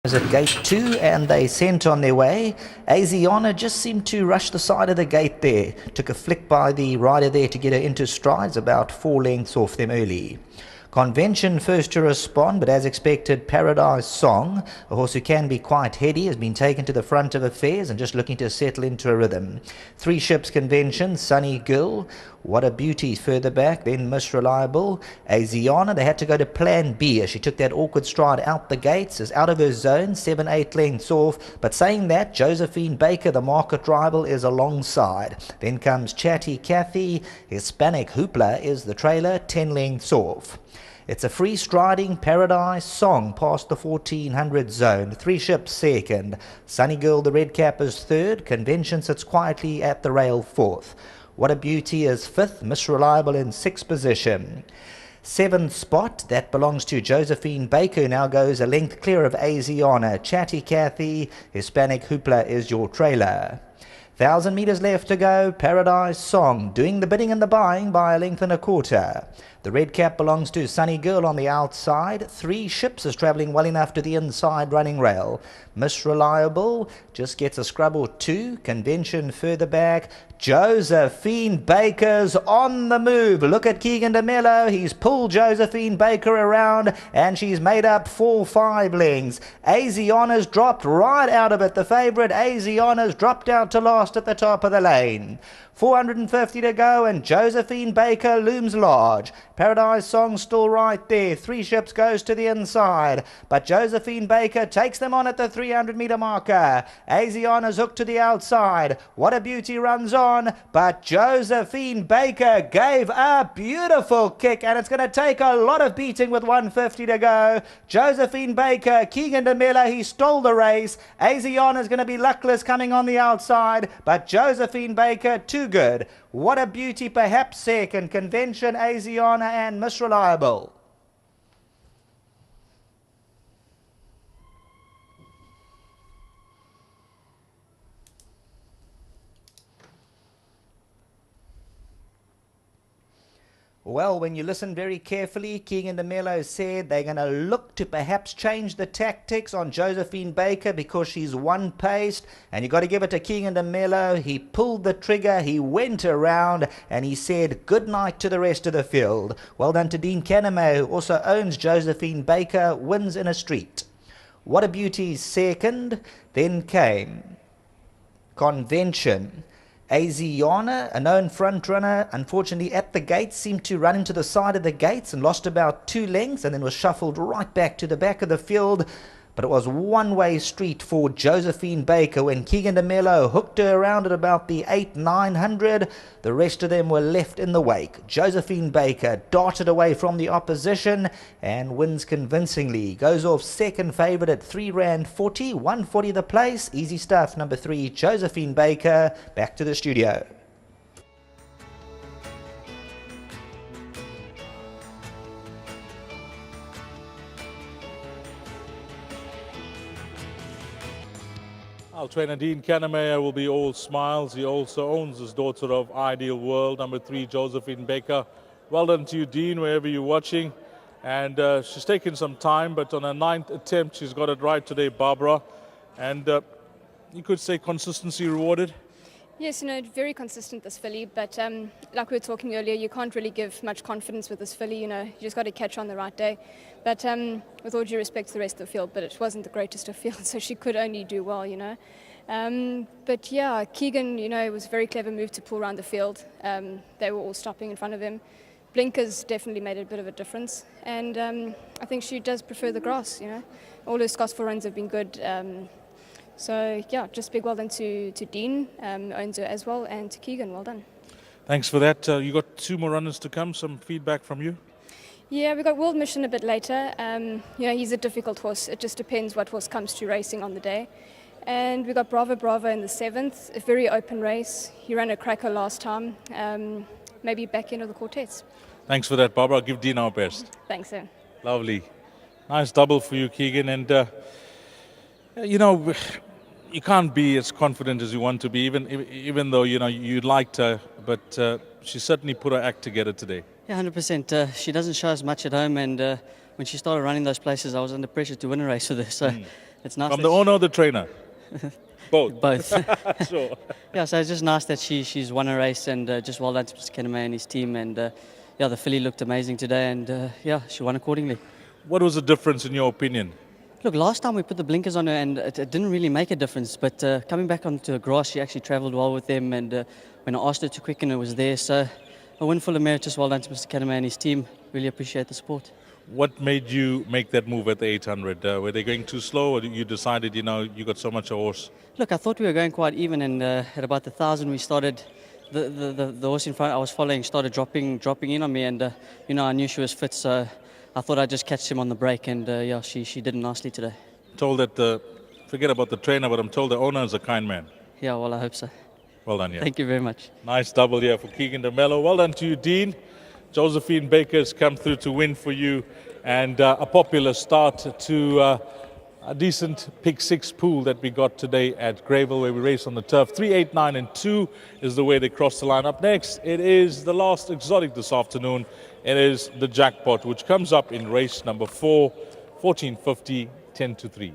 At gate 2 and they sent on their way. Asiana just seemed to rush the side of the gate there. Took a flick by the rider there to get her into strides, about 4 lengths off them early. Convention first to respond, but as expected, Paradise Song, a horse who can be quite heady, has been taken to the front of affairs and just looking to settle into a rhythm. 3 Ships Convention, Sunny Girl, What a Beauty further back, then Miss Reliable. Asiana, they had to go to plan B as she took that awkward stride out the gates, is out of her zone, 7-8 lengths off. But saying that, Josephine Baker, the market rival, is alongside. Then comes Chatty Cathy, Hispanic Hoopla is the trailer, 10 lengths off. It's a free striding Paradise Song past the 1400 zone. 3 Ships second. Sunny Girl, the red cap, is third. Convention sits quietly at the rail fourth. What a Beauty is fifth. Miss Reliable in 6th position. 7th spot, that belongs to Josephine Baker, now goes a length clear of Asiana. Chatty Cathy, Hispanic Hoopla is your trailer. 1,000 metres left to go. Paradise Song doing the bidding and the buying by a length and a quarter. The red cap belongs to Sunny Girl on the outside. 3 Ships is travelling well enough to the inside running rail. Miss Reliable just gets a scrub or two. Convention further back. Josephine Baker's on the move. Look at Keegan DeMello. He's pulled Josephine Baker around and she's made up 4-5 lengths. Asiana's dropped right out of it. The favourite Asiana's dropped out to last at the top of the lane. 450 to go and Josephine Baker looms large. Paradise Song still right there. 3 Ships goes to the inside, but Josephine Baker takes them on at the 300 metre marker. Asiana's hooked to the outside. What a Beauty runs on, but Josephine Baker gave a beautiful kick and it's going to take a lot of beating with 150 to go. Josephine Baker, Keegan DeMello, he stole the race. Asiana's going to be luckless coming on the outside, but Josephine Baker too good. What a Beauty perhaps second. Convention, Asiana and Miss Reliable. Well, when you listen very carefully, Keegan DeMello said they're going to look to perhaps change the tactics on Josephine Baker because she's one-paced, and you got to give it to Keegan DeMello. He pulled the trigger, he went around, and he said good night to the rest of the field. Well done to Dean Caname, who also owns Josephine Baker, wins in a street. What a Beauty second, then came Convention. Asiana, a known front runner, unfortunately at the gates, seemed to run into the side of the gates and lost about 2 lengths and then was shuffled right back to the back of the field. But it was one-way street for Josephine Baker when Keegan DeMello hooked her around at about the 8-900. The rest of them were left in the wake. Josephine Baker darted away from the opposition and wins convincingly. Goes off second favourite at R3.40, 140 the place. Easy stuff, number 3, Josephine Baker. Back to the studio. Our trainer Dean Caname will be all smiles. He also owns his daughter of Ideal World, number 3, Josephine Baker. Well done to you, Dean, wherever you're watching. And she's taken some time, but on her 9th attempt, she's got it right today, Barbara. And you could say consistency rewarded. Yes, very consistent, this filly, but like we were talking earlier, you can't really give much confidence with this filly, you just got to catch on the right day. But with all due respect to the rest of the field, but it wasn't the greatest of fields, so she could only do well, But yeah, Keegan, it was a very clever move to pull around the field. They were all stopping in front of him. Blinkers definitely made a bit of a difference, and I think she does prefer the grass, All her Scottsville runs have been good. So, yeah, just big well done to Dean, owns her as well, and to Keegan, well done. Thanks for that. You got 2 more runners to come. Some feedback from you? Yeah, we got World Mission a bit later. He's a difficult horse. It just depends what horse comes to racing on the day. And we got Bravo Bravo in the 7th, a very open race. He ran a cracker last time. Maybe back end of the quartets. Thanks for that, Barbara. I'll give Dean our best. Thanks, sir. Lovely. Nice double for you, Keegan. And, you can't be as confident as you want to be, even though, you liked her, but she certainly put her act together today. Yeah, 100%. She doesn't show us much at home, and when she started running those places, I was under pressure to win a race with her. So it's nice. From that the owner or the trainer? Both. Both. Sure. Yeah, so it's just nice that she's won a race, and just well done to Mr. Kennemer and his team. And yeah, the filly looked amazing today, and yeah, she won accordingly. What was the difference in your opinion? Look, last time we put the blinkers on her, and it didn't really make a difference. But coming back onto the grass, she actually travelled well with them. And when I asked her to quicken, it was there. So a win full of merit. Just well done to Mr. Kennemer and his team. Really appreciate the support. What made you make that move at the 800? Were they going too slow, or you decided, you got so much a horse? Look, I thought we were going quite even, and at about the 1,000 we started. The horse in front I was following started dropping in on me, and I knew she was fit, so I thought I'd just catch him on the break, and yeah, she did it nicely today. Told that, forget about the trainer, but I'm told the owner is a kind man. Yeah, well, I hope so. Well done, yeah. Thank you very much. Nice double here for Keegan de Mello. Well done to you, Dean. Josephine Baker's come through to win for you, and a popular start to a decent pick 6 pool that we got today at Greyville, where we race on the turf. 3, 8, 9 and 2 is the way they cross the line. Up next, it is the last exotic this afternoon. It is the jackpot, which comes up in race number 4, 1450, 10 to 3.